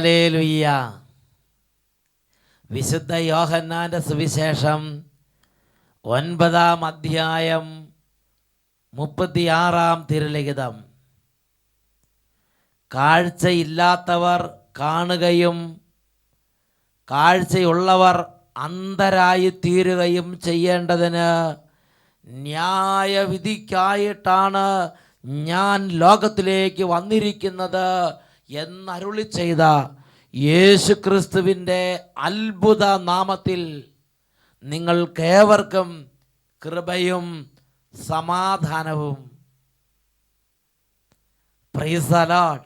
Hallelujah. വിശുദ്ധ യോഹന്നാന്റെ സുവിശേഷം 9-ാം അധ്യായം 36-ാം തിരുലിഖിതം. കാഴ്ചയില്ലാത്തവർ കാണുകയും കാഴ്ചയുള്ളവർ അന്ധരായി തീരുകയും ചെയ്യേണ്ടതിന് ന്യായവിധിക്കായിട്ടാണ് ഞാൻ ലോകത്തിലേക്ക് വന്നിരിക്കുന്നത് എന്നരുളി ചെയ്ത യേശുക്രിസ്തുവിൻ്റെ അത്ഭുത നാമത്തിൽ നിങ്ങൾക്കേവർക്കും കൃപയും സമാധാനവും. Price the Lord.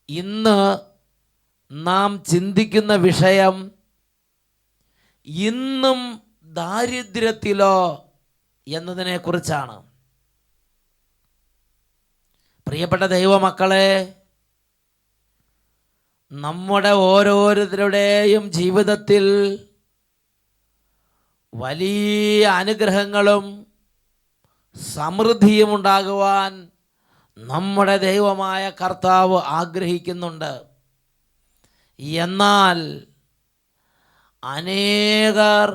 ഇന്ന് നാം ചിന്തിക്കുന്ന വിഷയം ഇന്നും ദാരിദ്ര്യത്തിലോ എന്നതിനെ കുറിച്ചാണ്. പ്രിയപ്പെട്ട ദൈവമക്കളെ, നമ്മുടെ ഓരോരുത്തരുടെയും ജീവിതത്തിൽ വലിയ അനുഗ്രഹങ്ങളും സമൃദ്ധിയും ഉണ്ടാകുവാൻ നമ്മുടെ ദൈവമായ കർത്താവ് ആഗ്രഹിക്കുന്നുണ്ട്. എന്നാൽ അനേകർ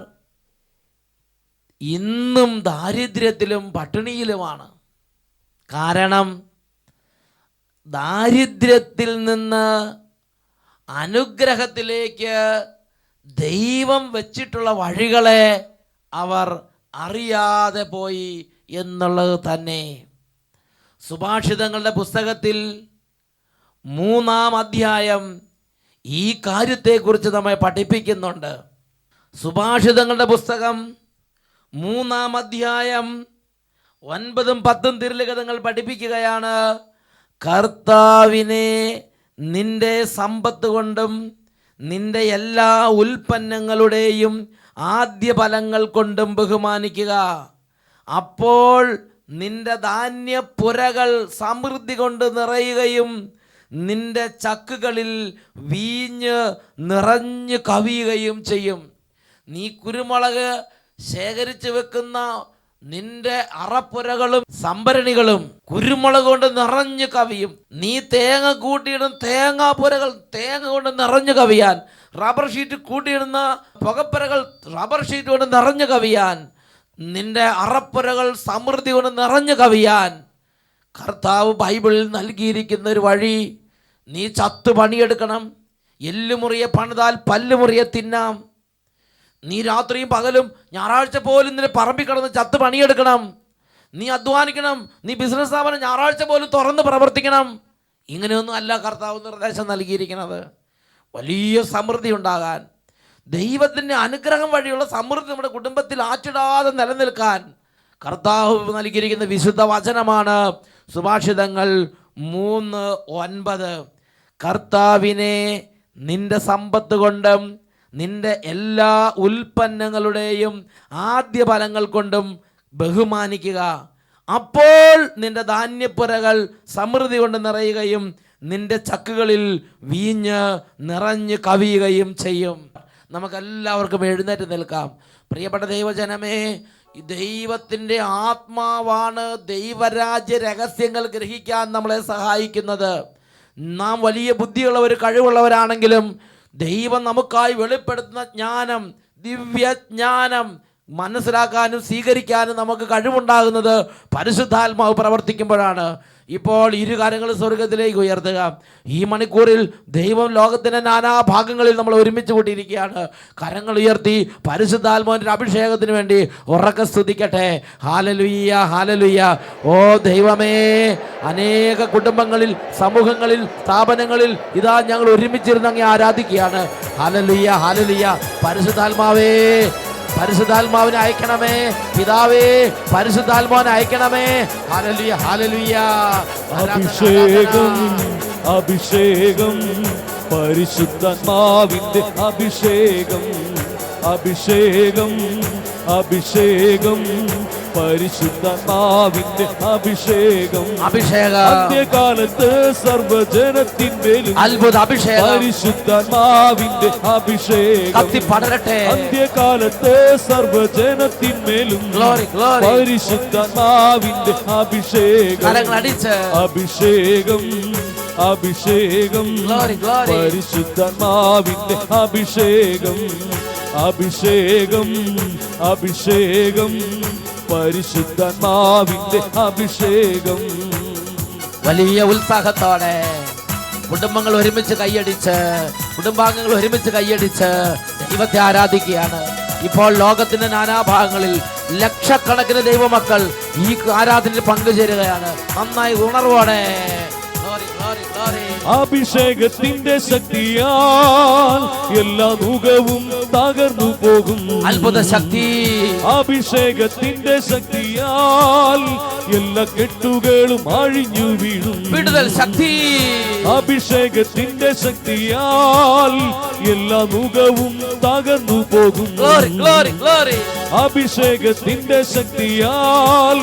ഇന്നും ദാരിദ്ര്യത്തിലും പട്ടിണിയിലുമാണ്. കാരണം ദാരിദ്ര്യത്തിൽ നിന്ന് അനുഗ്രഹത്തിലേക്ക് ദൈവം വച്ചിട്ടുള്ള വഴികളെ അവർ അറിയാതെ പോയി എന്നുള്ളത് തന്നെ. സുഭാഷിതങ്ങളുടെ പുസ്തകത്തിൽ 3-ാം അധ്യായം ഈ കാര്യത്തെക്കുറിച്ച് നമ്മെ പഠിപ്പിക്കുന്നുണ്ട്. സുഭാഷിതങ്ങളുടെ പുസ്തകം 3-ാം അധ്യായം 9-ഉം 10-ഉം തിരുലിഖിതങ്ങൾ പഠിപ്പിക്കുകയാണ്. കർത്താവിനെ നിന്റെ സമ്പത്ത് കൊണ്ടും നിന്റെ എല്ലാ ഉൽപ്പന്നങ്ങളുടെയും ആദ്യ ഫലങ്ങൾ കൊണ്ടും ബഹുമാനിക്കുക. അപ്പോൾ നിന്റെ ധാന്യപ്പുരകൾ സമൃദ്ധി കൊണ്ട് നിറയുകയും നിന്റെ ചക്കുകളിൽ വീഞ്ഞ് നിറഞ്ഞു കവിയുകയും ചെയ്യും. നീ കുരുമുളക് ശേഖരിച്ചു വെക്കുന്ന നിന്റെ അറപ്പുരകളും സംഭരണികളും കുരുമുളക് കൊണ്ട് നിറഞ്ഞു കവിയും. നീ തേങ്ങ കൂട്ടിയിടും തേങ്ങാപ്പുരകൾ തേങ്ങ കൊണ്ട് നിറഞ്ഞു കവിയാൻ. റബ്ബർ ഷീറ്റ് കൂട്ടിയിടുന്ന പുകപ്പുരകൾ റബ്ബർ ഷീറ്റ് കൊണ്ട് നിറഞ്ഞു കവിയാൻ. നിന്റെ അറപ്പുരകൾ സമൃദ്ധി കൊണ്ട് നിറഞ്ഞു കവിയാൻ കർത്താവ് ബൈബിളിൽ നൽകിയിരിക്കുന്ന ഒരു വഴി. നീ ചത്തു പണിയെടുക്കണം. എല്ലുമുറിയെ പണിതാൽ പല്ലുമുറിയെ തിന്നാം. നീ രാത്രിയും പകലും ഞായറാഴ്ച പോലും നിന്റെ പറമ്പിൽ കിടന്ന് ചത്ത് പണിയെടുക്കണം. നീ അധ്വാനിക്കണം. നീ ബിസിനസ് സ്ഥാപനം ഞായറാഴ്ച പോലും തുറന്ന് പ്രവർത്തിക്കണം. ഇങ്ങനെയൊന്നും അല്ല കർത്താവ് നിർദ്ദേശം നൽകിയിരിക്കുന്നത്. വലിയ സമൃദ്ധി ഉണ്ടാകാൻ, ദൈവത്തിൻ്റെ അനുഗ്രഹം വഴിയുള്ള സമൃദ്ധി നമ്മുടെ കുടുംബത്തിൽ ആറ്റിടാതെ നിലനിൽക്കാൻ കർത്താവ് നൽകിയിരിക്കുന്ന വിശുദ്ധ വചനമാണ് സുഭാഷിതങ്ങൾ 3:9. കർത്താവിനെ നിന്റെ സമ്പത്ത് കൊണ്ടും നിന്റെ എല്ലാ ഉൽപ്പന്നങ്ങളുടെയും ആദ്യ ഫലങ്ങൾ കൊണ്ടും ബഹുമാനിക്കുക. അപ്പോൾ നിന്റെ ധാന്യപ്പുരകൾ സമൃദ്ധി കൊണ്ട് നിറയുകയും നിന്റെ ചക്കുകളിൽ വീഞ്ഞ് നിറഞ്ഞു കവിയുകയും ചെയ്യും. നമുക്കെല്ലാവർക്കും എഴുന്നേറ്റ് നിൽക്കാം. പ്രിയപ്പെട്ട ദൈവജനമേ, ദൈവത്തിൻ്റെ ആത്മാവാണ് ദൈവരാജ്യ രഹസ്യങ്ങൾ ഗ്രഹിക്കാൻ നമ്മളെ സഹായിക്കുന്നത്. നാം വലിയ ബുദ്ധിയുള്ളവർ, കഴിവുള്ളവരാണെങ്കിലും ദൈവം നമുക്കായി വെളിപ്പെടുത്തുന്ന ജ്ഞാനം, ദിവ്യജ്ഞാനം മനസ്സിലാക്കാനും സ്വീകരിക്കാനും നമുക്ക് കഴിവുണ്ടാകുന്നത് പരിശുദ്ധാത്മാവ് പ്രവർത്തിക്കുമ്പോഴാണ്. ഇപ്പോൾ ഇരു കാര്യങ്ങളും സ്വർഗത്തിലേക്ക് ഉയർത്തുക. ഈ മണിക്കൂറിൽ ദൈവം ലോകത്തിൻ്റെ നാനാഭാഗങ്ങളിൽ നമ്മൾ ഒരുമിച്ച് കൂട്ടിയിരിക്കുകയാണ്. കരങ്ങൾ ഉയർത്തി പരിശുദ്ധാത്മാവിൻ്റെ അഭിഷേകത്തിന് വേണ്ടി ഉറക്കെ സ്തുതിക്കട്ടെ. ഹല്ലേലൂയ, ഹല്ലേലൂയ. ഓ ദൈവമേ, അനേക കുടുംബങ്ങളിൽ, സമൂഹങ്ങളിൽ, സ്ഥാപനങ്ങളിൽ ഇതാ ഞങ്ങൾ ഒരുമിച്ചിരുന്ന് അങ്ങ് ആരാധിക്കുകയാണ്. Hallelujah, hallelujah. പരിശുദ്ധാത്മാവേ, പരിശുദ്ധാത്മാവിനെ അയക്കണമേ. പിതാവേ, പരിശുദ്ധാത്മാവിനെ അയക്കണമേ. Hallelujah, hallelujah. അഭിഷേകം, അഭിഷേകം, പരിശുദ്ധാത്മാവിന്റെ അഭിഷേകം, അഭിഷേകം, അഭിഷേകം, പരിശുദ്ധാത്മാവിന്റെ അഭിഷേകം. അഭിഷേകം അന്ത്യകാലത്ത് സർവ്വജനത്തിന്മേലും അത്ഭുത അഭിഷേകം. പരിശുദ്ധാത്മാവിന്റെ അഭിഷേകം കത്തിപ്പടരട്ടെ. അന്ത്യകാലത്ത് സർവ്വജനത്തിന്മേലും പരിശുദ്ധാത്മാവിന്റെ അഭിഷേകം. കരങ്ങൾ അടിച്ച് അഭിഷേകം, അഭിഷേകം Glory, glory. പരിശുദ്ധാത്മാവിന്റെ അഭിഷേകം അഭിഷേകം അഭിഷേകം പരിശുദ്ധാത്മാവിന്റെ അഭിഷേകം. വലിയ ഉത്സാഹത്തോടെ കുടുംബങ്ങൾ ഒരുമിച്ച് കൈയടിച്ച്, കുടുംബാംഗങ്ങൾ ഒരുമിച്ച് കൈയടിച്ച് ദൈവത്തെ ആരാധിക്കുകയാണ്. ഇപ്പോൾ ലോകത്തിന്റെ നാനാഭാഗങ്ങളിൽ ലക്ഷക്കണക്കിന് ദൈവമക്കൾ ഈ ആരാധനയിൽ പങ്കുചേരുകയാണ്. നന്നായി ഉണർവോടെ. Glory, glory, glory. അഭിഷേകത്തിന്റെ ശക്തിയാൽ എല്ലാ മുഖവും തകർന്നു പോകും. അത്ഭുത ശക്തി. അഭിഷേകത്തിന്റെ ശക്തിയാൽ എല്ലാ കെട്ടുകളും അഴിഞ്ഞു വീഴും. വിടുതൽ ശക്തി. അഭിഷേകത്തിന്റെ ശക്തിയാൽ എല്ലാ മുഖവും തകർന്നു പോകും. Glory, glory, glory. അഭിഷേകത്തിന്റെ ശക്തിയാൽ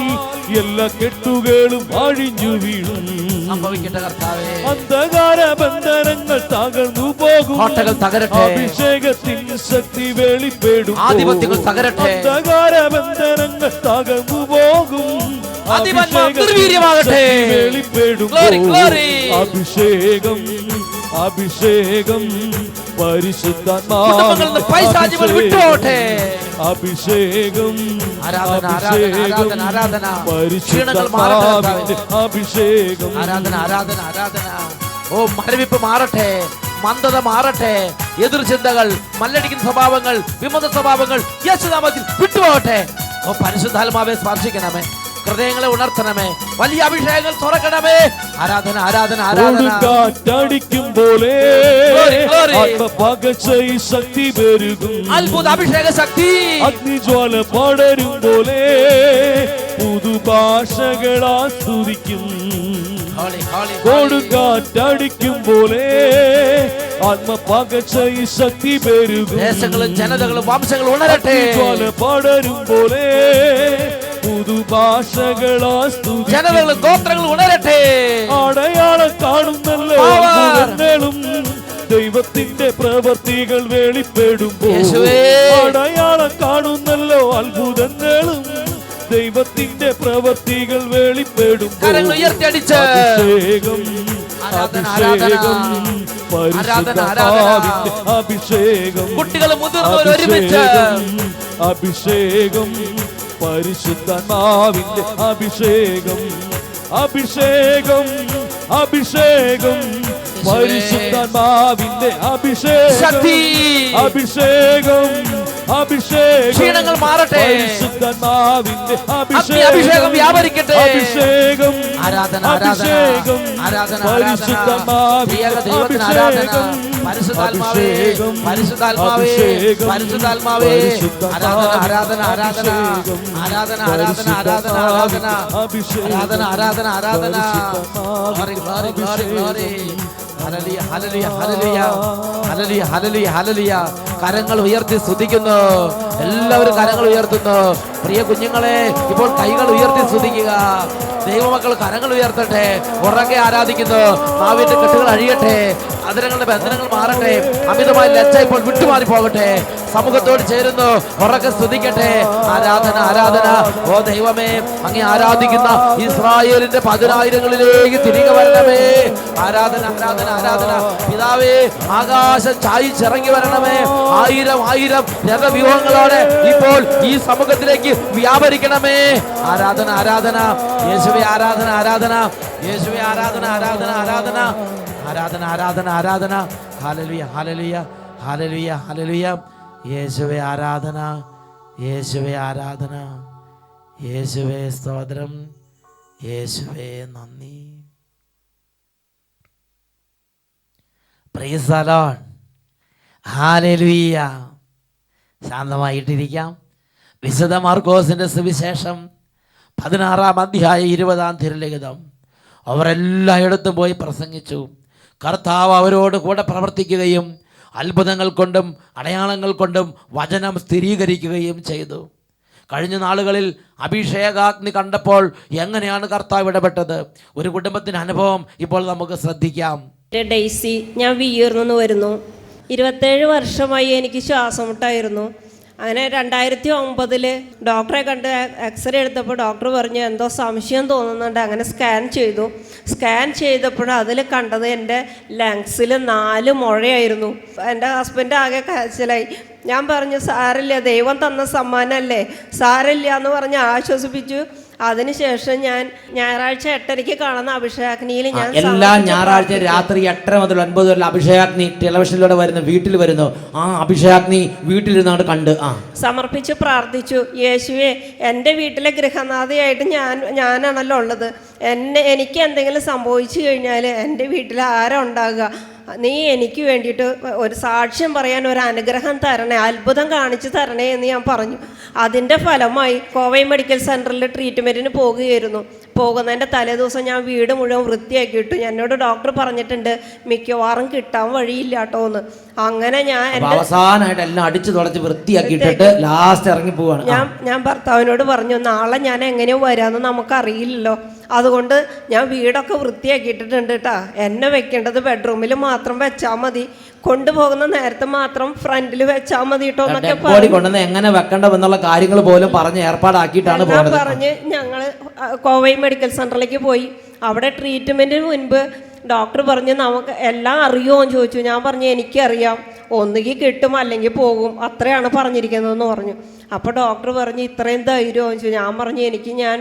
എല്ലാ കെട്ടുകളും അഴിഞ്ഞു വീഴും. സംഭവിക്കട്ടെ കർത്താവേ. അന്ധകാര ബന്ധനങ്ങൾ തകർന്നു പോകും. കോട്ടകൾ തകരട്ടെ. അഭിഷേകത്തിന്റെ ശക്തി വെളിപ്പെടും. ആധിപത്യങ്ങൾ തകരട്ടെ. അന്ധകാര ബന്ധനങ്ങൾ തകർന്നു പോകും. ആധിപന്മാർ നിർവീര്യമാകട്ടെ. വെളിപ്പെടും. Glory, glory. അഭിഷേകം അഭിഷേകം കുടുംബങ്ങളിൽ നിന്ന് പൈശാചികൾ പരിശുദ്ധാത്മാവിന്റെ വിട്ടുപോകട്ടെ. അഭിഷേകം ആരാധന, ആരാധന, ആരാധന. ക്ഷീണങ്ങൾ മാറട്ടെ പരിശുദ്ധാത്മാവിന്റെ കർത്താവേ. അഭിഷേകം. ആരാധന, ആരാധന, ആരാധന. ഓ മരവിപ്പ് മാറട്ടെ, മന്ദത മാറട്ടെ, എതിർ ചിന്തകൾ, മല്ലടിക്കുന്ന സ്വഭാവങ്ങൾ, വിമത സ്വഭാവങ്ങൾ യേശുനാമത്തിൽ വിട്ടുപോകട്ടെ. ഓ പരിശുദ്ധാത്മാവെ സ്പർശിക്കണമേ, ഹൃദയങ്ങളെ ഉണർത്തണമേ, വലിയ അഭിഷേകങ്ങൾ തുറക്കണമേ. ആരാധന, ആരാധന, ആരാധന. കാറ്റടിക്കും പോലെ Glory, glory. ആത്മപകർച്ചയിൽ ശക്തി പെരുകും. അത്ഭുത അഭിഷേക ശക്തി. അഗ്നിജ്വാല പടരും പോലെ പുതുഭാഷകൾ ആസ്വദിക്കും. Holy, holy, holy. കൊടുങ്കാറ്റടിക്കും പോലെ ആത്മപകർച്ചയിൽ ശക്തി പെരുകും. ദേശങ്ങളും ജനതകളും വംശങ്ങളും ഉണരട്ടെ. അഗ്നിജ്വാല പടരും പോലെ പുതുഭാഷകൾ ആസ്വദിക്കും. ജനതകളും ഗോത്രങ്ങളും ഉണരട്ടെ. അടയാളം കാണുന്നല്ലോ Power. അത്ഭുതങ്ങളും ദൈവത്തിന്റെ പ്രവർത്തികൾ വെളിപ്പെടുമ്പോൾ. യേശുവേ. അടയാളം കാണുന്നല്ലോ അത്ഭുതങ്ങളും ദൈവത്തിന്റെ പ്രവർത്തികൾ വെളിപ്പെടുമ്പോൾ. കരങ്ങൾ ഉയർത്തിയടിച്ച്. അഭിഷേകം ആരാധന, അഭിഷേകം ആരാധന, പരിശുദ്ധാത്മാവിന്റെ അഭിഷേകം. കുട്ടികളും മുതിർന്നവരും ഒരുമിച്ച്. അഭിഷേകം പരിശുദ്ധാത്മാവിന്റെ അഭിഷേകം. അഭിഷേകം അഭിഷേകം പരിശുദ്ധാത്മാവിന്റെ അഭിഷേകം. ശക്തി. അഭിഷേകം അഭിഷേകം ക്ഷീണങ്ങൾ മാറട്ടെ. പരിശുദ്ധാത്മാവിന്റെ അഭിഷേകം വ്യാപരിക്കട്ടെ. അഭിഷേകം ആരാധന, ആരാധന, അഭിഷേകം ആരാധന, പരിശുദ്ധാത്മാവിന്റെ ദൈവത്തിന് ആരാധന. അഭിഷേകം. പരിശുദ്ധാത്മാവേ, അഭിഷേകം പരിശുദ്ധാത്മാവേ, അഭിഷേകം പരിശുദ്ധാത്മാവേ. ആരാധന, ആരാധന, ആരാധന, ആരാധന, ആരാധന, ആരാധന, ആരാധന, ആരാധന, ആരാധന, ആരാധന. Glory, glory, glory, glory. Hallelujah, ഹല്ലേലൂയ, ഹല്ലേലൂയ, ഹല്ലേലൂയ, ഹല്ലേലൂയ, ഹല്ലേലൂയ. കരങ്ങൾ ഉയർത്തി സ്തുതിക്കുന്നു. എല്ലാവരും കരങ്ങൾ ഉയർത്തുന്നു. പ്രിയ കുഞ്ഞുങ്ങളെ, ഇപ്പോൾ കൈകൾ ഉയർത്തി സ്തുതിക്കുക. ദൈവമക്കൾ കരങ്ങൾ ഉയർത്തട്ടെ. ഉറക്കെ ആരാധിക്കുന്നു. നാവിന്റെ കെട്ടുകൾ അഴിയട്ടെ. അതിരങ്ങളുടെ ബന്ധനങ്ങൾ മാറട്ടെ. അമിതമായ ലജ്ജ ഇപ്പോൾ വിട്ടുമാറി പോകട്ടെ. സമൂഹത്തോട് ചേരുന്നു. ഉറക്കെ സ്തുതിക്കട്ടെ. ആരാധന, ആരാധന. ഓ ദൈവമേ, അങ്ങേ ആരാധിക്കുന്ന ഇസ്രായേലിന്റെ 10,000ങ്ങളിലേക്ക് തിരികെ വരണമേ. ആരാധന, ആരാധന, ആരാധന. പിതാവേ, ആകാശം ചായിച്ചിറങ്ങി വരണമേ. 1000 രഥവ്യൂഹങ്ങളോടെ ഇപ്പോൾ ഈ സമൂഹത്തിലേക്ക് വ്യാപരിക്കണമേ. ആരാധന, ആരാധന. യേശുവേ ആരാധന, ആരാധന. യേശുവേ ആരാധന, ആരാധന, ആരാധന, ആരാധന, ആരാധന, ആരാധന. ഹല്ലേലൂയ, ഹല്ലേലൂയ, ഹല്ലേലൂയ, ഹല്ലേലൂയ. യേശുവേ ആരാധന, യേശുവേ ആരാധന, യേശുവേ സ്തോത്രം, യേശുവേ നന്ദി. Price the lord. ഹല്ലേലൂയ. ശാന്തമായിട്ടിരിക്കാം. വിശുദ്ധ മാർക്കോസിന്റെ സുവിശേഷം 16-ാം അധ്യായം 20-ാം തിരുലിഖിതം. അവരെല്ലായിടത്തും പോയി പ്രസംഗിച്ചു. കർത്താവ് അവരോട് കൂടെ പ്രവർത്തിക്കുകയും അത്ഭുതങ്ങൾ കൊണ്ടും അടയാളങ്ങൾ കൊണ്ടും വചനം സ്ഥിരീകരിക്കുകയും ചെയ്തു. കഴിഞ്ഞ നാളുകളിൽ അഭിഷേകാഗ്നി കണ്ടപ്പോൾ എങ്ങനെയാണ് കർത്താവ് ഇടപെട്ടത്? ഒരു കുടുംബത്തിൻ്റെ അനുഭവം ഇപ്പോൾ നമുക്ക് ശ്രദ്ധിക്കാം. ഡെയ്സി, ഞാൻ വിയ്യൂർന്ന് വരുന്നു. 27 വർഷമായി എനിക്ക് ശ്വാസമുട്ടായിരുന്നു. അങ്ങനെ 2009 ഡോക്ടറെ കണ്ട് എക്സ്റേ എടുത്തപ്പോൾ ഡോക്ടർ പറഞ്ഞു എന്തോ സംശയം തോന്നുന്നുണ്ട്. അങ്ങനെ സ്കാൻ ചെയ്തു. സ്കാൻ ചെയ്തപ്പോൾ അതിൽ കണ്ടത് എൻ്റെ ലങ്സിൽ 4 മുഴയായിരുന്നു. എൻ്റെ ഹസ്ബൻഡ് ആകെ കരച്ചിലായി. ഞാൻ പറഞ്ഞു സാരില്ല, ദൈവം തന്ന സമ്മാനമല്ലേ, സാരില്ല എന്ന് പറഞ്ഞ് ആശ്വസിപ്പിച്ചു. അതിനുശേഷം ഞാൻ ഞായറാഴ്ച 8:30 കാണുന്ന അഭിഷേകാഗ്നിയിൽ ഞാൻ എല്ലാ ഞായറാഴ്ച രാത്രി 8:30 മുതൽ 9 വരെ അഭിഷേകാഗ്നി ടെലിവിഷനിലൂടെ വരുന്നു, വീട്ടിൽ വരുന്നു. ആ അഭിഷേകാഗ്നി വീട്ടിലിരുന്നാണ് കണ്ട് സമർപ്പിച്ച് പ്രാർത്ഥിച്ചു. യേശുവേ, എൻ്റെ വീട്ടിലെ ഗൃഹനാഥയായിട്ട് ഞാനാണല്ലോ ഉള്ളത്. എനിക്ക് എന്തെങ്കിലും സംഭവിച്ചു കഴിഞ്ഞാൽ എൻ്റെ വീട്ടിൽ ആരാ ഉണ്ടാകുക? നീ എനിക്ക് വേണ്ടിയിട്ട് ഒരു സാക്ഷ്യം പറയാൻ ഒരു അനുഗ്രഹം തരണേ, അത്ഭുതം കാണിച്ചു തരണേ എന്ന് ഞാൻ പറഞ്ഞു. അതിൻ്റെ ഫലമായി കോവൈ മെഡിക്കൽ സെൻറ്ററിൽ ട്രീറ്റ്മെൻറ്റിന് പോകുകയായിരുന്നു. പോകുന്നതിൻ്റെ തലേദിവസം ഞാൻ വീട് മുഴുവൻ വൃത്തിയാക്കിയിട്ടു. എന്നോട് ഡോക്ടർ പറഞ്ഞിട്ടുണ്ട് മിക്കവാറും കിട്ടാൻ വഴിയില്ല കേട്ടോ എന്ന്. അങ്ങനെ അവസാനമായിട്ട് എല്ലാം അടിച്ചു തുടച്ച് വൃത്തിയാക്കിയിട്ട് ലാസ്റ്റ് ഇറങ്ങി പോവാണ്. ഞാൻ ഭർത്താവിനോട് പറഞ്ഞു നാളെ ഞാൻ എങ്ങനെയോ വരാമെന്ന് നമുക്കറിയില്ലല്ലോ, അതുകൊണ്ട് ഞാൻ വീടൊക്കെ വൃത്തിയാക്കിയിട്ടുണ്ട് കേട്ടാ. എന്നെ വെക്കേണ്ടത് ബെഡ്റൂമിൽ മാത്രം വെച്ചാൽ മതി, കൊണ്ടുപോകുന്ന നേരത്തെ മാത്രം ഫ്രണ്ടിൽ വെച്ചാൽ മതി കേട്ടോ എന്നൊക്കെ കൊണ്ടുവന്ന് എങ്ങനെ വെക്കണ്ടെന്നുള്ള കാര്യങ്ങൾ പോലും പറഞ്ഞ് ഏർപ്പാടാക്കിയിട്ടാണ് പറഞ്ഞ് ഞങ്ങൾ കോവൈ മെഡിക്കൽ സെന്ററിലേക്ക് പോയി. അവിടെ ട്രീറ്റ്മെന്റിന് മുൻപ് ഡോക്ടർ പറഞ്ഞു നമുക്ക് എല്ലാം അറിയുമോ എന്ന് ചോദിച്ചു. ഞാൻ പറഞ്ഞു എനിക്കറിയാം, ഒന്നുകിൽ കിട്ടും അല്ലെങ്കിൽ പോകും, അത്രയാണ് പറഞ്ഞിരിക്കുന്നതെന്ന് പറഞ്ഞു. അപ്പോൾ ഡോക്ടർ പറഞ്ഞു ഇത്രയും ധൈര്യമോ എന്ന് ചോദിച്ചു. ഞാൻ പറഞ്ഞു ഞാൻ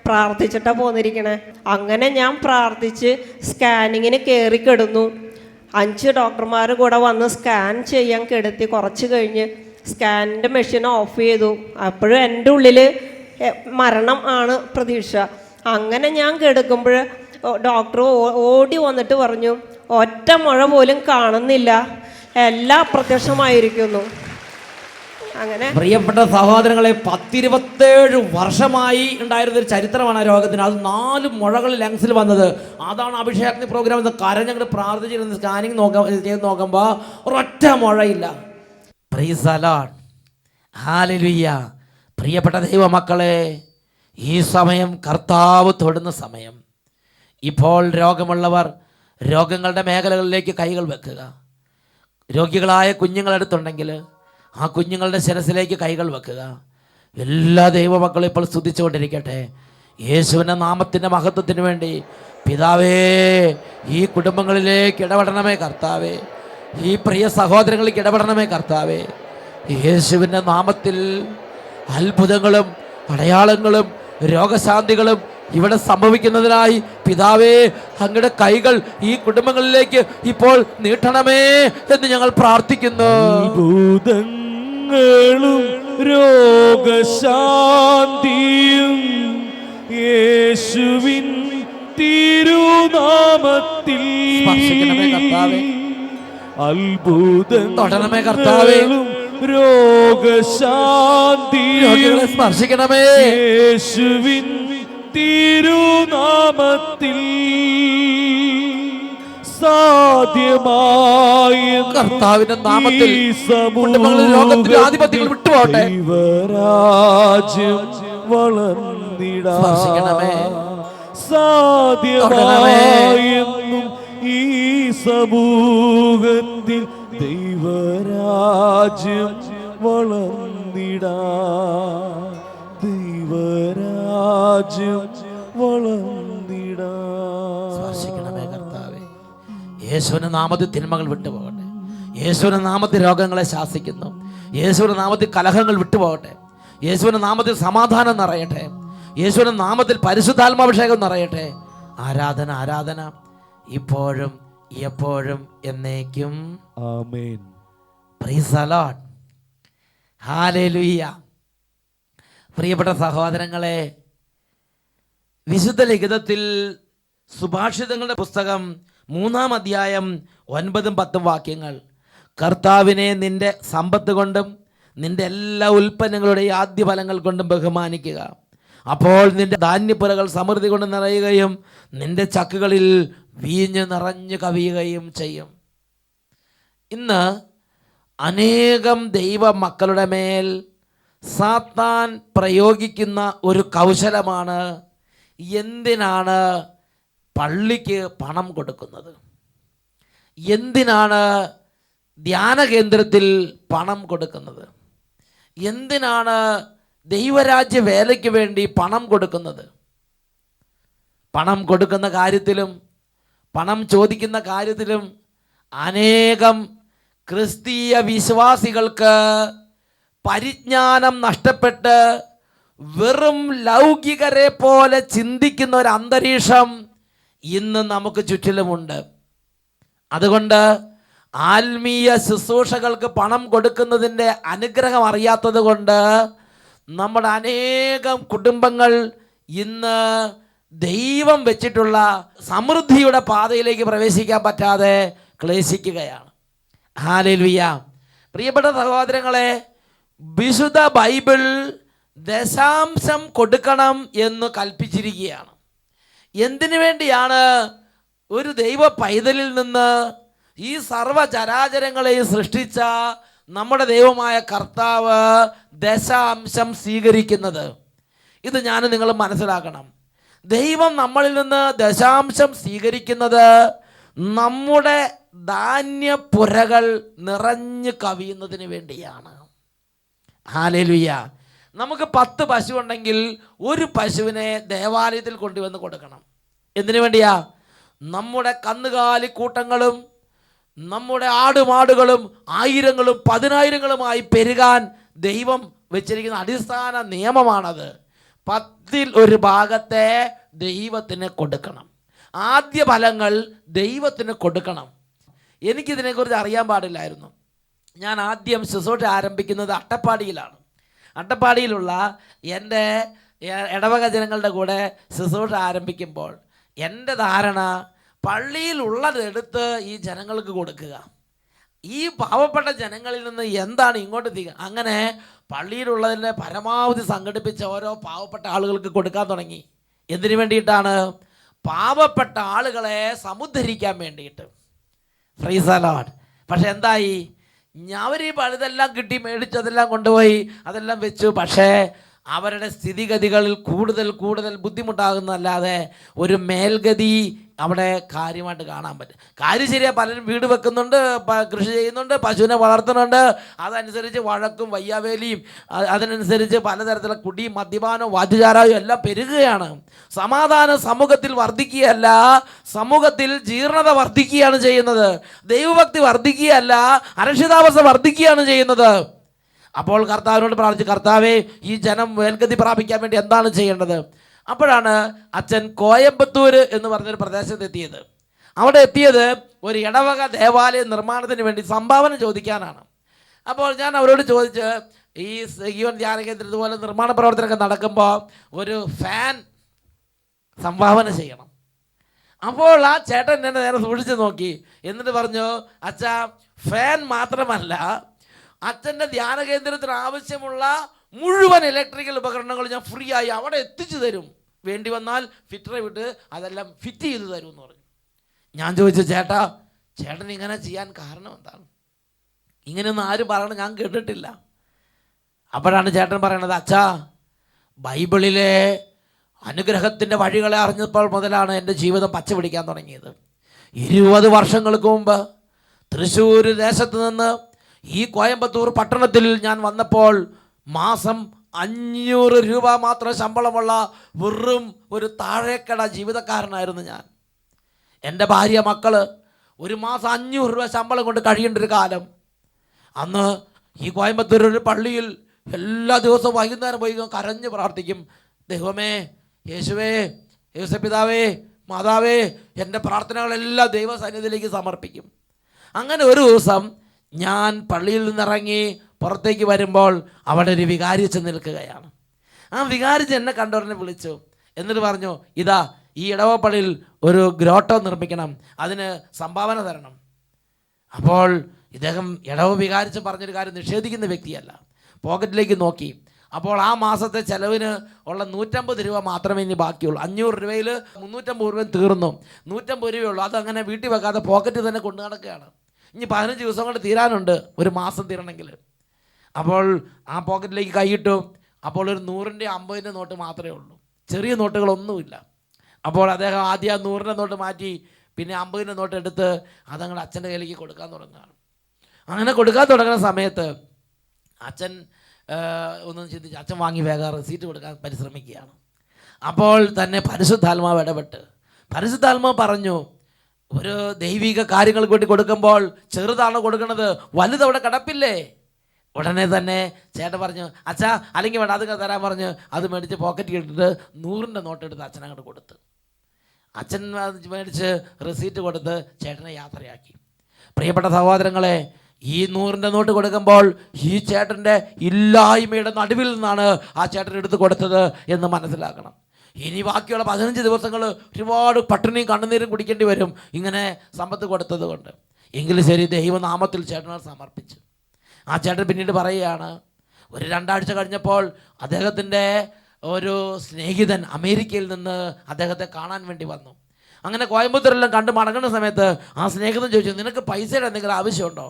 പ്രാർത്ഥിച്ചിട്ടാണ് പോന്നിരിക്കണേ. അങ്ങനെ ഞാൻ പ്രാർത്ഥിച്ച് സ്കാനിങ്ങിന് കയറി കിടന്നു. 5 ഡോക്ടർമാർ കൂടെ വന്ന് സ്കാൻ ചെയ്യാൻ കിടത്തി. കുറച്ച് കഴിഞ്ഞ് സ്കാനിൻ്റെ മെഷീൻ ഓഫ് ചെയ്തു. അപ്പോഴും എൻ്റെ ഉള്ളിൽ മരണം ആണ് പ്രതീക്ഷ. അങ്ങനെ ഞാൻ കിടക്കുമ്പോൾ ഡോക്ടർ ഓടി വന്നിട്ട് പറഞ്ഞു ഒറ്റ മുഴ പോലും കാണുന്നില്ല, എല്ലാം അപ്രത്യക്ഷമായിരിക്കുന്നു. അങ്ങനെ പ്രിയപ്പെട്ട സഹോദരങ്ങളെ, 10-27 വർഷമായി ഉണ്ടായിരുന്ന ഒരു ചരിത്രമാണ് ആ രോഗത്തിന്. അത് 4 മുഴകൾ ലങ്സിൽ വന്നത്. അതാണ് അഭിഷേകാഗ്നി പ്രോഗ്രാം എന്ന് കരഞ്ഞങ്ങോട്ട് പ്രാർത്ഥിച്ചിരുന്ന സ്കാനിങ് ചെയ്ത് നോക്കുമ്പോൾ ഒരൊറ്റ മുഴയില്ല. പ്രൈസ് ദി ലോർഡ്, ഹല്ലേലൂയ. പ്രിയപ്പെട്ട ദൈവമക്കളെ, ഈ സമയം കർത്താവ് തൊടുന്ന സമയം. ഇപ്പോൾ രോഗമുള്ളവർ രോഗങ്ങളുടെ മേഖലകളിലേക്ക് കൈകൾ വെക്കുക. രോഗികളായ കുഞ്ഞുങ്ങളടുത്തുണ്ടെങ്കിൽ ആ കുഞ്ഞുങ്ങളുടെ ശിരസിലേക്ക് കൈകൾ വെക്കുക. എല്ലാ ദൈവമക്കളും ഇപ്പോൾ സ്തുതിച്ചുകൊണ്ടിരിക്കട്ടെ. യേശുവിൻ്റെ നാമത്തിൻ്റെ മഹത്വത്തിന് വേണ്ടി പിതാവേ, ഈ കുടുംബങ്ങളിലേക്ക് ഇടപെടണമേ കർത്താവേ. ഈ പ്രിയ സഹോദരങ്ങളിലേക്ക് ഇടപെടണമേ കർത്താവേ. യേശുവിൻ്റെ നാമത്തിൽ അത്ഭുതങ്ങളും അടയാളങ്ങളും രോഗശാന്തികളും ഇവിടെ സംഭവിക്കുന്നതിനായി പിതാവേ, അങ്ങയുടെ കൈകൾ ഈ കുടുംബങ്ങളിലേക്ക് ഇപ്പോൾ നീട്ടണമേ എന്ന് ഞങ്ങൾ പ്രാർത്ഥിക്കുന്നു. അത്ഭുതങ്ങളും രോഗശാന്തിയും യേശുവിൻ തിരുനാമത്തിൽ. തൊടണമേ കർത്താവേ, രോഗശാന്തികളെ സ്പർശിക്കണമേ യേശുവിൻ തിരുനാമത്തിൽ. സാധ്യമായ കർത്താവിന്റെ നാമത്തിൽ രോഗത്തിന്റെ ആധിപത്യങ്ങൾ വിട്ടുപോകട്ടെ. ദൈവരാജ്യം വളർന്നിടണമേ. സാധ്യമായെന്നും ഈ സമൂഹത്തിൽ ദൈവരാജ്യം വളർന്നിടാ. ദൈവരാജ്യം വളർന്നിടാ. സ്പർശിക്കണമേ കർത്താവേ. യേശുവിന്റെ നാമത്തിൽ തിന്മകൾ വിട്ടുപോകട്ടെ. യേശുവിന്റെ നാമത്തിൽ രോഗങ്ങളെ ശാസിക്കുന്നു. യേശുവിന്റെ നാമത്തിൽ കലഹങ്ങൾ വിട്ടുപോകട്ടെ. യേശുവിന്റെ നാമത്തിൽ സമാധാനം നിറയട്ടെ. യേശുവിന്റെ നാമത്തിൽ പരിശുദ്ധാത്മാഭിഷേകം നിറയട്ടെ. ആരാധന ആരാധന ഇപ്പോഴും എപ്പോഴും എന്നേക്കും. ആമേൻ. പ്രൈസ് ദി ലോർഡ്, ഹല്ലേലൂയ. പ്രിയപ്പെട്ട സഹോദരങ്ങളെ, വിശുദ്ധ ലിഖിതത്തിൽ സുഭാഷിതങ്ങളുടെ പുസ്തകം 3-ാം അധ്യായം 9-10 വാക്യങ്ങൾ. കർത്താവിനെ നിന്റെ സമ്പത്ത് കൊണ്ടും നിന്റെ എല്ലാ ഉൽപ്പന്നങ്ങളുടെയും ആദ്യ ഫലങ്ങൾ കൊണ്ടും ബഹുമാനിക്കുക. അപ്പോൾ നിന്റെ ധാന്യപ്പുരകൾ സമൃദ്ധി കൊണ്ട് നിറയുകയും നിന്റെ ചക്കുകളിൽ വീഞ്ഞ് നിറഞ്ഞു കവിയുകയും ചെയ്യും. ഇന്ന് അനേകം ദൈവ മക്കളുടെ മേൽ സാത്താൻ പ്രയോഗിക്കുന്ന ഒരു കൗശലമാണ് എന്തിനാണ് പള്ളിക്ക് പണം കൊടുക്കുന്നത്, എന്തിനാണ് ധ്യാന കേന്ദ്രത്തിൽ പണം കൊടുക്കുന്നത്, എന്തിനാണ് ദൈവരാജ്യ വേലയ്ക്ക് വേണ്ടി പണം കൊടുക്കുന്നത്? പണം കൊടുക്കുന്ന കാര്യത്തിലും പണം ചോദിക്കുന്ന കാര്യത്തിലും അനേകം ക്രിസ്തീയ വിശ്വാസികൾക്ക് പരിജ്ഞാനം നഷ്ടപ്പെട്ട് വെറും ലൗകികരെ പോലെ ചിന്തിക്കുന്ന ഒരു അന്തരീക്ഷം ഇന്ന് നമുക്ക് ചുറ്റിലുമുണ്ട്. അതുകൊണ്ട് ആത്മീയ ശുശ്രൂഷകൾക്ക് പണം കൊടുക്കുന്നതിൻ്റെ അനുഗ്രഹം അറിയാത്തത് കൊണ്ട് നമ്മുടെ അനേകം കുടുംബങ്ങൾ ഇന്ന് ദൈവം വെച്ചിട്ടുള്ള സമൃദ്ധിയുടെ പാതയിലേക്ക് പ്രവേശിക്കാൻ പറ്റാതെ ക്ലേശിക്കുകയാണ്. ഹല്ലേലൂയ. പ്രിയപ്പെട്ട സഹോദരങ്ങളെ, വിശുദ്ധ ബൈബിൾ ദശാംശം കൊടുക്കണം എന്ന് കൽപ്പിച്ചിരിക്കുകയാണ്. എന്തിനു വേണ്ടിയാണ്? ഒരു ദൈവ പൈതലിൽ നിന്ന് ഈ സർവചരാചരങ്ങളെയും സൃഷ്ടിച്ച നമ്മുടെ ദൈവമായ കർത്താവ് ദശാംശം സ്വീകരിക്കുന്നത്. ഇത് ഞാൻ നിങ്ങൾ മനസ്സിലാക്കണം. ദൈവം നമ്മളിൽ നിന്ന് ദശാംശം സ്വീകരിക്കുന്നത് നമ്മുടെ ധാന്യപ്പുരകൾ നിറഞ്ഞു കവിയുന്നതിന് വേണ്ടിയാണ്. ഹല്ലേലൂയ. നമുക്ക് 10 പശു ഉണ്ടെങ്കിൽ ഒരു പശുവിനെ ദേവാലയത്തിൽ കൊണ്ടുവന്ന് കൊടുക്കണം. എന്തിനു വേണ്ടിയാ? നമ്മുടെ കന്നുകാലി കൂട്ടങ്ങളും നമ്മുടെ ആടുമാടുകളും ആയിരങ്ങളും പതിനായിരങ്ങളുമായി പെരുകാൻ ദൈവം വെച്ചിരിക്കുന്ന അടിസ്ഥാന നിയമമാണത്. 10ൽ 1 ഭാഗത്തെ ദൈവത്തിന് കൊടുക്കണം. ആദ്യ ഫലങ്ങൾ ദൈവത്തിന് കൊടുക്കണം. എനിക്കിതിനെക്കുറിച്ച് അറിയാൻ പാടില്ലായിരുന്നു. ഞാൻ ആദ്യം ശുശ്രൂഷ ആരംഭിക്കുന്നത് അട്ടപ്പാടിയിലാണ്. അട്ടപ്പാടിയിലുള്ള എൻ്റെ ഇടവക ജനങ്ങളുടെ കൂടെ ശുശ്രൂഷ ആരംഭിക്കുമ്പോൾ എൻ്റെ ധാരണ പള്ളിയിലുള്ളതെടുത്ത് ഈ ജനങ്ങൾക്ക് കൊടുക്കുക, ഈ പാവപ്പെട്ട ജനങ്ങളിൽ നിന്ന് എന്താണ് ഇങ്ങോട്ട് അങ്ങനെ പള്ളിയിലുള്ളതിനെ പരമാവധി സംഘടിപ്പിച്ച് ഓരോ പാവപ്പെട്ട ആളുകൾക്ക് കൊടുക്കാൻ തുടങ്ങി. എന്തിനു വേണ്ടിയിട്ടാണ്? പാവപ്പെട്ട ആളുകളെ സമുദ്ധരിക്കാൻ വേണ്ടിയിട്ട്. Price the Lord. പക്ഷെ എന്തായി? അവർ ഈ പഴുതെല്ലാം കിട്ടി മേടിച്ചതെല്ലാം കൊണ്ടുപോയി അതെല്ലാം വെച്ചു. പക്ഷേ അവരുടെ സ്ഥിതിഗതികളിൽ കൂടുതൽ ബുദ്ധിമുട്ടാകുന്നതല്ലാതെ ഒരു മേൽഗതി അവിടെ കാര്യമായിട്ട് കാണാൻ പറ്റും. കാര്യം ശരിയാ, പലരും വീട് വെക്കുന്നുണ്ട്, കൃഷി ചെയ്യുന്നുണ്ട്, പശുവിനെ വളർത്തുന്നുണ്ട്. അതനുസരിച്ച് വഴക്കും വയ്യാവേലിയും അതിനനുസരിച്ച് പലതരത്തിലുള്ള കുടിയും മദ്യപാനവും വാദ്യചാരവും എല്ലാം പെരുകുകയാണ്. സമാധാനം സമൂഹത്തിൽ വർദ്ധിക്കുകയല്ല, സമൂഹത്തിൽ ജീർണത വർദ്ധിക്കുകയാണ് ചെയ്യുന്നത്. ദൈവഭക്തി വർദ്ധിക്കുകയല്ല, അരക്ഷിതാവസ്ഥ വർദ്ധിക്കുകയാണ് ചെയ്യുന്നത്. അപ്പോൾ കർത്താവിനോട് പ്രാർത്ഥിച്ചു, കർത്താവേ, ഈ ജനം മേൽഗതി പ്രാപിക്കാൻ വേണ്ടി എന്താണ് ചെയ്യേണ്ടത്? അപ്പോഴാണ് അച്ഛൻ കോയമ്പത്തൂർ എന്ന് പറഞ്ഞൊരു പ്രദേശത്ത് എത്തിയത്. അവിടെ എത്തിയത് ഒരു ഇടവക ദേവാലയ നിർമ്മാണത്തിന് വേണ്ടി സംഭാവന ചോദിക്കാനാണ്. അപ്പോൾ ഞാൻ അവരോട് ചോദിച്ച്, ഈ ജീവൻ ധ്യാന കേന്ദ്രം ഇതുപോലെ നിർമ്മാണ പ്രവർത്തനമൊക്കെ നടക്കുമ്പോൾ ഒരു ഫാൻ സംഭാവന ചെയ്യണം. അപ്പോൾ ആ ചേട്ടൻ എന്നെ നേരെ സൂക്ഷിച്ച് നോക്കി, എന്നിട്ട് പറഞ്ഞു, അച്ഛാ, ഫാൻ മാത്രമല്ല, അച്ഛൻ്റെ ധ്യാന കേന്ദ്രത്തിന് ആവശ്യമുള്ള മുഴുവൻ ഇലക്ട്രിക്കൽ ഉപകരണങ്ങളും ഞാൻ ഫ്രീ ആയി അവിടെ എത്തിച്ചു തരും, വേണ്ടി വന്നാൽ ഫിറ്ററെ വിട്ട് അതെല്ലാം ഫിറ്റ് ചെയ്ത് തരും എന്ന് പറഞ്ഞു. ഞാൻ ചോദിച്ചു, ചേട്ടൻ ഇങ്ങനെ ചെയ്യാൻ കാരണം എന്താണ്? ഇങ്ങനെയൊന്നും ആരും പറയണം ഞാൻ കേട്ടിട്ടില്ല. അപ്പോഴാണ് ചേട്ടൻ പറയണത്, അച്ഛാ, ബൈബിളിലെ അനുഗ്രഹത്തിൻ്റെ വഴികളെ അറിഞ്ഞപ്പോൾ മുതലാണ് എൻ്റെ ജീവിതം പച്ച പിടിക്കാൻ തുടങ്ങിയത്. 20 വർഷങ്ങൾക്ക് മുമ്പ് തൃശ്ശൂർ ദേശത്ത് നിന്ന് ഈ കോയമ്പത്തൂർ പട്ടണത്തിൽ ഞാൻ വന്നപ്പോൾ മാസം 500 രൂപ മാത്രം ശമ്പളമുള്ള വെറും ഒരു താഴേക്കട ജീവിതക്കാരനായിരുന്നു ഞാൻ. എൻ്റെ ഭാര്യ, മക്കള് ഒരു മാസം 500 രൂപ ശമ്പളം കൊണ്ട് കഴിയേണ്ട ഒരു കാലം. അന്ന് ഈ കോയമ്പത്തൂർ ഒരു പള്ളിയിൽ എല്ലാ ദിവസവും വൈകുന്നേരം പോയി കരഞ്ഞ് പ്രാർത്ഥിക്കും, ദൈവമേ, യേശുവേ, യേശുപിതാവേ, മാതാവേ, എൻ്റെ പ്രാർത്ഥനകളെല്ലാം ദൈവസന്നിധിയിലേക്ക് സമർപ്പിക്കും. അങ്ങനെ ഒരു ദിവസം ഞാൻ പള്ളിയിൽ നിന്നിറങ്ങി പുറത്തേക്ക് വരുമ്പോൾ അവിടെ ഒരു വികാരി ചെന്ന് നിൽക്കുകയാണ്. ആ വികാരി എന്നെ കണ്ടവരനെ വിളിച്ചു, എന്നിട്ട് പറഞ്ഞു, ഇതാ ഈ ഇടവപ്പള്ളിയിൽ ഒരു ഗ്രോട്ടോ നിർമ്മിക്കണം, അതിന് സംഭാവന തരണം. അപ്പോൾ ഇദ്ദേഹം ഇടവ വികാരിച്ച് പറഞ്ഞൊരു കാര്യം നിഷേധിക്കുന്ന വ്യക്തിയല്ല. പോക്കറ്റിലേക്ക് നോക്കി. അപ്പോൾ ആ മാസത്തെ ചെലവിന് ഉള്ള 150 രൂപ മാത്രമേ ഇനി ബാക്കിയുള്ളൂ. 500 രൂപയിൽ 350 രൂപ തീർന്നു. 150 രൂപയുള്ളൂ. അതങ്ങനെ വീട്ടിൽ വെക്കാതെ പോക്കറ്റിൽ തന്നെ കൊണ്ടു നടക്കുകയാണ്. ഇനി 15 ദിവസം കൊണ്ട് തീരാനുണ്ട്, ഒരു മാസം തീരണമെങ്കിൽ. അപ്പോൾ ആ പോക്കറ്റിലേക്ക് കൈയിട്ടു. അപ്പോൾ ഒരു 100-ൻ്റെ 50-ൻ്റെ നോട്ട് മാത്രമേ ഉള്ളൂ, ചെറിയ നോട്ടുകളൊന്നുമില്ല. അപ്പോൾ അദ്ദേഹം ആദ്യം ആ 100-ൻ്റെ നോട്ട് മാറ്റി, പിന്നെ 50-ൻ്റെ നോട്ട് എടുത്ത് അതങ്ങളുടെ അച്ഛൻ്റെ കയ്യിലേക്ക് കൊടുക്കാൻ തുടങ്ങുകയാണ്. അങ്ങനെ കൊടുക്കാൻ തുടങ്ങുന്ന സമയത്ത് അച്ഛൻ ഒന്നും ചിന്തിച്ച് അച്ഛൻ വാങ്ങി വേഗം റെസീറ്റ് കൊടുക്കാൻ പരിശ്രമിക്കുകയാണ്. അപ്പോൾ തന്നെ പരിശുദ്ധാത്മാവ് ഇടപെട്ട് പരിശുദ്ധാത്മാവ് പറഞ്ഞു, ഒരു ദൈവിക കാര്യങ്ങൾക്ക് വേണ്ടി കൊടുക്കുമ്പോൾ ചെറുതാണ് കൊടുക്കുന്നത്, വലുതവിടെ കിടപ്പില്ലേ? ഉടനെ തന്നെ ചേട്ടൻ പറഞ്ഞു, അച്ഛാ അല്ലെങ്കിൽ വേണ്ട അത് തരാൻ പറഞ്ഞ് അത് മേടിച്ച് പോക്കറ്റ് ഇട്ടിട്ട് 100 നോട്ട് എടുത്ത് അച്ഛനങ്ങോട്ട് കൊടുത്ത്, അച്ഛൻ മേടിച്ച് റെസീറ്റ് കൊടുത്ത് ചേട്ടനെ യാത്രയാക്കി. പ്രിയപ്പെട്ട സഹോദരങ്ങളെ, ഈ 100 നോട്ട് കൊടുക്കുമ്പോൾ ഈ ചേട്ടൻ്റെ ഇല്ലായ്മയുടെ നടുവിൽ നിന്നാണ് ആ ചേട്ടൻ എടുത്ത് കൊടുത്തത് എന്ന് മനസ്സിലാക്കണം. ഇനി ബാക്കിയുള്ള 15 ദിവസങ്ങൾ ഒരുപാട് പട്ടിണിയും കണ്ണുനീരും കുടിക്കേണ്ടി വരും ഇങ്ങനെ സമ്പത്ത് കൊടുത്തത് കൊണ്ട്. എങ്കിലും ശരി, ദൈവനാമത്തിൽ ചേട്ടനെ സമർപ്പിച്ചു. ആ ചേട്ടൻ പിന്നീട് പറയുകയാണ്, ഒരു 2 ആഴ്ച കഴിഞ്ഞപ്പോൾ അദ്ദേഹത്തിൻ്റെ ഒരു സ്നേഹിതൻ അമേരിക്കയിൽ നിന്ന് അദ്ദേഹത്തെ കാണാൻ വേണ്ടി വന്നു. അങ്ങനെ കോയമ്പത്തൂരെല്ലാം കണ്ട് മടങ്ങുന്ന സമയത്ത് ആ സ്നേഹിതൻ ചോദിച്ചു, നിനക്ക് പൈസയുടെ എന്തെങ്കിലും ആവശ്യമുണ്ടോ?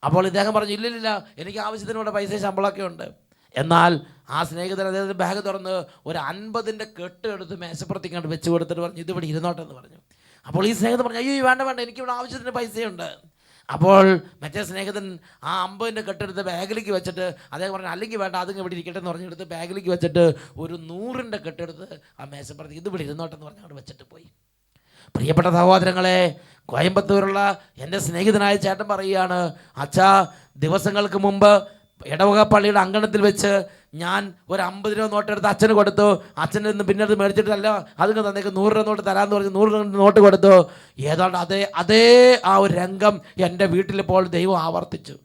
അപ്പോൾ ഇദ്ദേഹം പറഞ്ഞു, ഇല്ലില്ല, എനിക്ക് ആവശ്യത്തിന് ഇവിടെ പൈസ ശമ്പളമൊക്കെ ഉണ്ട്. എന്നാൽ ആ സ്നേഹിതൻ അദ്ദേഹത്തിൻ്റെ ബാഗ് തുറന്ന് ഒരു 50ൻ്റെ കെട്ട് എടുത്ത് മേശപ്പുറത്തേക്ക് കണ്ട് വെച്ച് കൊടുത്തിട്ട് പറഞ്ഞു, ഇതിവിടെ ഇരുന്നോട്ടെ എന്ന് പറഞ്ഞു. അപ്പോൾ ഈ സ്നേഹിതൻ പറഞ്ഞു, അയ്യോ വേണ്ട വേണ്ട, എനിക്കിവിടെ ആവശ്യത്തിന് പൈസയുണ്ട്. അപ്പോൾ മറ്റേ സ്നേഹിതൻ ആ 50ൻ്റെ കെട്ടെടുത്ത് ബാഗിലേക്ക് വെച്ചിട്ട് അദ്ദേഹം പറഞ്ഞു, അല്ലെങ്കിൽ വേണ്ട, അതിങ്ങ് ഇവിടെ ഇരിക്കട്ടെ എന്ന് പറഞ്ഞെടുത്ത് ബാഗിലേക്ക് വെച്ചിട്ട് ഒരു 100ൻ്റെ കെട്ടെടുത്ത് ആ മേശപ്പുറത്തേക്ക് ഇതിവിടെ ഇരുന്നോട്ടെ എന്ന് പറഞ്ഞ് അവിടെ വെച്ചിട്ട് പോയി. പ്രിയപ്പെട്ട സഹോദരങ്ങളെ, കോയമ്പത്തൂരുള്ള എൻ്റെ സ്നേഹിതനായ ചേട്ടൻ പറയുകയാണ്, അച്ഛാ, ദിവസങ്ങൾക്ക് മുമ്പ് ഇടവക പള്ളിയുടെ അങ്കണത്തിൽ വെച്ച് ഞാൻ ഒരു 50 രൂപ നോട്ട് എടുത്ത് അച്ഛന് കൊടുത്തു. അച്ഛൻ്റെ നിന്ന് പിന്നെ അത് മേടിച്ചിട്ടല്ല, അതിന് തന്നേക്ക് 100 രൂപ നോട്ട് തരാമെന്ന് പറഞ്ഞ് 100 നോട്ട് കൊടുത്തു. ഏതാണ്ട് അതേ ആ ഒരു രംഗം എൻ്റെ വീട്ടിലിപ്പോൾ ദൈവം ആവർത്തിച്ചു.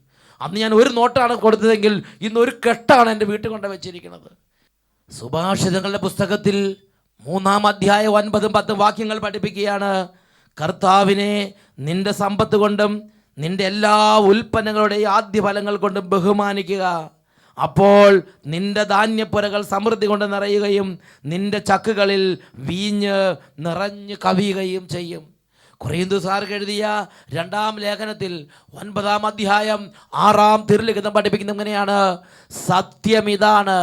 അന്ന് ഞാൻ ഒരു നോട്ടാണ് കൊടുത്തതെങ്കിൽ ഇന്ന് ഒരു കെട്ടാണ് എൻ്റെ വീട്ടിൽ കൊണ്ട് വെച്ചിരിക്കുന്നത്. സുഭാഷിതങ്ങളുടെ പുസ്തകത്തിൽ 3-ാം അധ്യായം 9-10 വാക്യങ്ങൾ പഠിപ്പിക്കുകയാണ്, കർത്താവിനെ നിന്റെ സമ്പത്ത് കൊണ്ടും നിന്റെ എല്ലാ ഉൽപ്പന്നങ്ങളുടെ ആദ്യ ഫലങ്ങൾ കൊണ്ടും ബഹുമാനിക്കുക. അപ്പോൾ നിന്റെ ധാന്യപ്പുരകൾ സമൃദ്ധി കൊണ്ട് നിറയുകയും നിന്റെ ചക്കുകളിൽ വീഞ്ഞ് നിറഞ്ഞു കവിയുകയും ചെയ്യും. കൊറിന്തോസുകാർക്ക് എഴുതിയ 2-ാം ലേഖനത്തിൽ 9-ാം അധ്യായം 6-ാം തിരുലിഖിതം പഠിപ്പിക്കുന്ന ഇങ്ങനെയാണ്, സത്യം ഇതാണ്,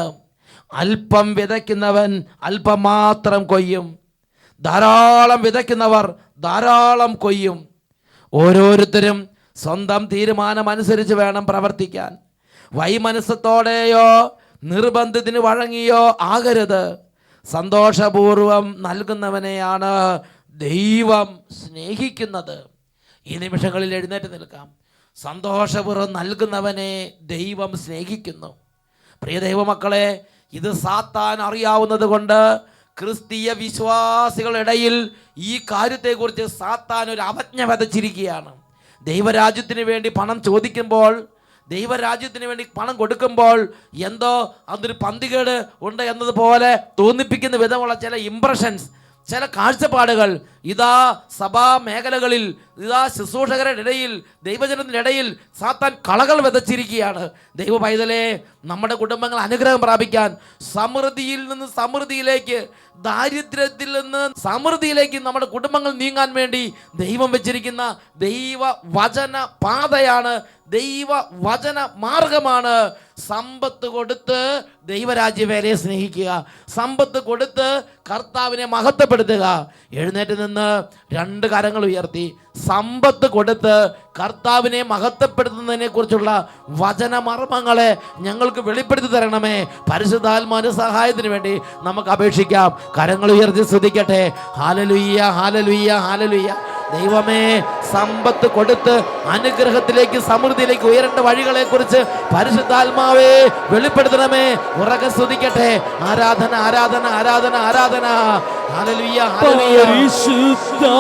അല്പം വിതയ്ക്കുന്നവൻ അല്പം മാത്രം കൊയ്യും, ധാരാളം വിതയ്ക്കുന്നവർ ധാരാളം കൊയ്യും. ഓരോരുത്തരും സ്വന്തം തീരുമാനം അനുസരിച്ച് വേണം പ്രവർത്തിക്കാൻ. വൈമനസ്സത്തോടെയോ നിർബന്ധത്തിന് വഴങ്ങിയോ ആകരുത്. സന്തോഷപൂർവം നൽകുന്നവനെയാണ് ദൈവം സ്നേഹിക്കുന്നത്. ഈ നിമിഷങ്ങളിൽ എഴുന്നേറ്റ് നിൽക്കാം. സന്തോഷപൂർവ്വം നൽകുന്നവനെ ദൈവം സ്നേഹിക്കുന്നു. പ്രിയ ദൈവമക്കളെ, ഇത് സാത്താൻ അറിയാവുന്നത് കൊണ്ട് ക്രിസ്തീയ വിശ്വാസികളിടയിൽ ഈ കാര്യത്തെക്കുറിച്ച് സാത്താൻ ഒരു അവജ്ഞ വിതച്ചിരിക്കുകയാണ്. ദൈവരാജ്യത്തിന് വേണ്ടി പണം ചോദിക്കുമ്പോൾ, ദൈവരാജ്യത്തിന് വേണ്ടി പണം കൊടുക്കുമ്പോൾ എന്തോ അതൊരു പന്തികേട് ഉണ്ട് എന്നതുപോലെ തോന്നിപ്പിക്കുന്ന വിധമുള്ള ചില ഇംപ്രഷൻസ്, ചില കാഴ്ചപ്പാടുകൾ ഇതാ സഭാ മേഖലകളിൽ, ഇതാ ശുശ്രൂഷകരുടെ ഇടയിൽ, ദൈവജനത്തിൻ്റെ ഇടയിൽ സാത്താൻ കളകൾ വിതച്ചിരിക്കുകയാണ്. ദൈവ പൈതലേ, നമ്മുടെ കുടുംബങ്ങൾ അനുഗ്രഹം പ്രാപിക്കാൻ, സമൃദ്ധിയിൽ നിന്ന് സമൃദ്ധിയിലേക്ക്, ദാരിദ്ര്യത്തിൽ നിന്ന് സമൃദ്ധിയിലേക്ക് നമ്മുടെ കുടുംബങ്ങൾ നീങ്ങാൻ വേണ്ടി ദൈവം വെച്ചിരിക്കുന്ന ദൈവ വചന പാതയാണ്, ദൈവ വചന മാർഗമാണ്. സമ്പത്ത് കൊടുത്ത് ദൈവരാജ്യ വേലയെ സ്നേഹിക്കുക, സമ്പത്ത് കൊടുത്ത് കർത്താവിനെ മഹത്വപ്പെടുത്തുക. എഴുന്നേറ്റ് നിന്ന് 2 കരങ്ങൾ ഉയർത്തി സമ്പത്ത് കൊടുത്ത് കർത്താവിനെ മഹത്വപ്പെടുത്തുന്നതിനെ കുറിച്ചുള്ള വചനമർമ്മങ്ങളെ ഞങ്ങൾക്ക് വെളിപ്പെടുത്തി തരണമേ. പരിശുദ്ധാത്മാവിന്റെ സഹായത്തിന് വേണ്ടി നമുക്ക് അപേക്ഷിക്കാം. കരങ്ങൾ ഉയർത്തി സ്തുതിക്കട്ടെ. ഹല്ലേലൂയ, ഹല്ലേലൂയ, ഹല്ലേലൂയ. ദൈവമേ, സമ്പത്ത് കൊടുത്ത് അനുഗ്രഹത്തിലേക്ക്, സമൃദ്ധിയിലേക്ക് ഉയരേണ്ട വഴികളെ കുറിച്ച് പരിശുദ്ധാത്മാവേ വെളിപ്പെടുത്തണമേ. ഉറക്കെ സ്തുതിക്കട്ടെ. ആരാധന, ആരാധന, ആരാധന, ആരാധന. Hallelujah, hallelujah. പരിശുദ്ധാത്മാവേ,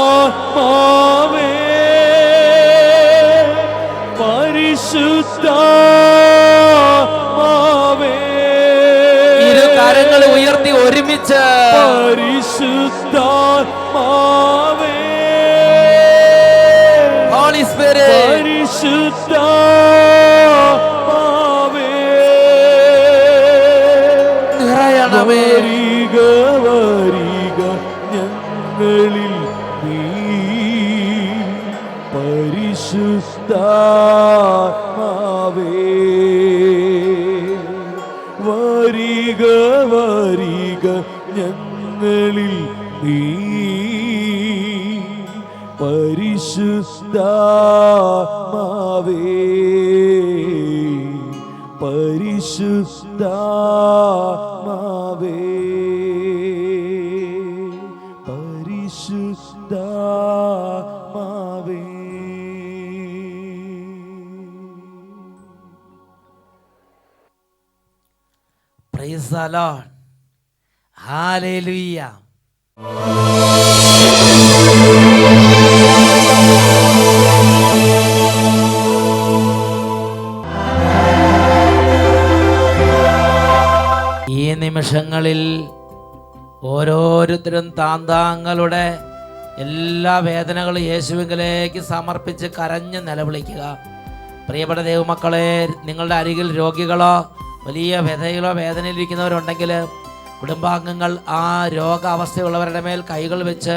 പരിശുദ്ധാത്മാവേ, ഇരു കരങ്ങൾ ഉയർത്തി ഒരുമിച്ച് പരിശുദ്ധാത്മാവേ, ഹോളി സ്പിരിറ്റ്, പരിശുദ്ധാത്മാവേ, നിറയണമേ. വരിക വരിക ഞങ്ങളിൽ നീ, പരിശുദ്ധാത്മാവേ, വരിക വരിക ഞങ്ങളിൽ നീ, പരിശുദ്ധാത്മാവേ, പരിശുദ്ധാത്മാവേ. പരിശുദ്ധാത്മാവേ പരിശുദ്ധാത്മാവേ. Praise the Lord. Hallelujah. ഈ നിമിഷങ്ങളിൽ ഓരോരുത്തരും താന്താങ്ങളുടെ എല്ലാ വേദനകളും യേശുവിലേക്ക് സമർപ്പിച്ച് കരഞ്ഞ് നിലവിളിക്കുക. പ്രിയപ്പെട്ട ദൈവമക്കളെ, നിങ്ങളുടെ അരികിൽ രോഗികളോ വലിയ വ്യഥയിലോ വേദനയിലിരിക്കുന്നവരുണ്ടെങ്കിൽ കുടുംബാംഗങ്ങൾ ആ രോഗാവസ്ഥയുള്ളവരുടെ മേൽ കൈകൾ വെച്ച്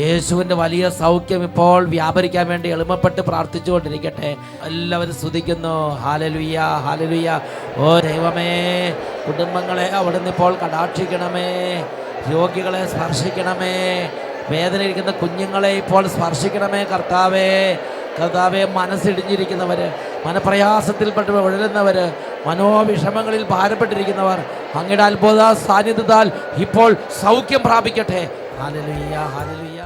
യേശുവിൻ്റെ വലിയ സൗഖ്യം ഇപ്പോൾ വ്യാപരിക്കാൻ വേണ്ടി എളുപ്പപ്പെട്ട് പ്രാർത്ഥിച്ചുകൊണ്ടിരിക്കട്ടെ. എല്ലാവരും സ്തുതിക്കുന്നു. Hallelujah, hallelujah. ഓ ദൈവമേ, കുടുംബങ്ങളെ അവിടുന്ന് ഇപ്പോൾ കടാക്ഷിക്കണമേ, രോഗികളെ സ്പർശിക്കണമേ, വേദനയിരിക്കുന്ന കുഞ്ഞുങ്ങളെ ഇപ്പോൾ സ്പർശിക്കണമേ കർത്താവേ. കർത്താവെ, മനസ്സിടിഞ്ഞിരിക്കുന്നവർ, മനപ്രയാസത്തിൽപ്പെട്ട് ഉഴലുന്നവർ, മനോവിഷമങ്ങളിൽ ഭാരപ്പെട്ടിരിക്കുന്നവർ അങ്ങയുടെ അത്ഭുത സാന്നിധ്യത്താൽ ഇപ്പോൾ സൗഖ്യം പ്രാപിക്കട്ടെ. Hallelujah, hallelujah.